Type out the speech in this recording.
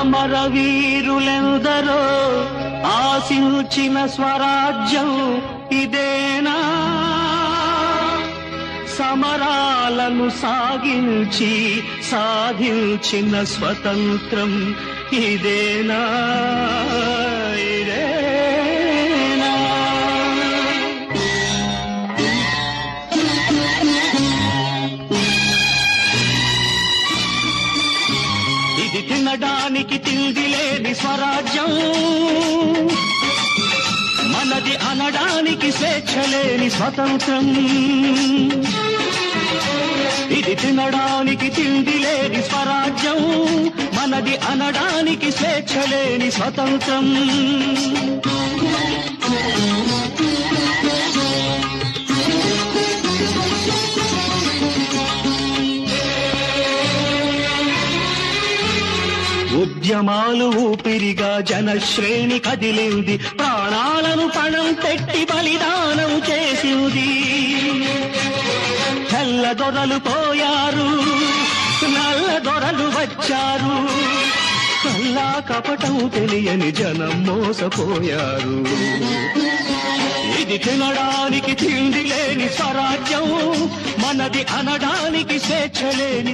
అమరవీరులెందరో ఆశించిన స్వరాజ్యం ఇదేనా? సమరాలను సాగించి సాధించిన స్వతంత్రం ఇదేనా? ఇదేనా? ఇది తినడానికి తిండి లేని స్వరాజ్యం, మనది అనడానికి స్వేచ్ఛ లేని స్వతంత్రం. ఇది తినడానికి తిండి లేని స్వరాజ్యం, మనది అనడానికి స్వేచ్ఛ లేని స్వతంత్రం. ఉద్యమాలు ఊపిరిగా జనశ్రేణి కదిలింది, ప్రాణాలను పణం పెట్టి బలిదానం చేసింది. తెల్ల దొరలు పోయారు, నల్ల దొరలు వచ్చారు, కల్లా కపటం తెలియని జనం మోసపోయారు. ఇది తినడానికి తిండి లేని స్వరాజ్యం, మనది అనడానికి స్వేచ్ఛ లేని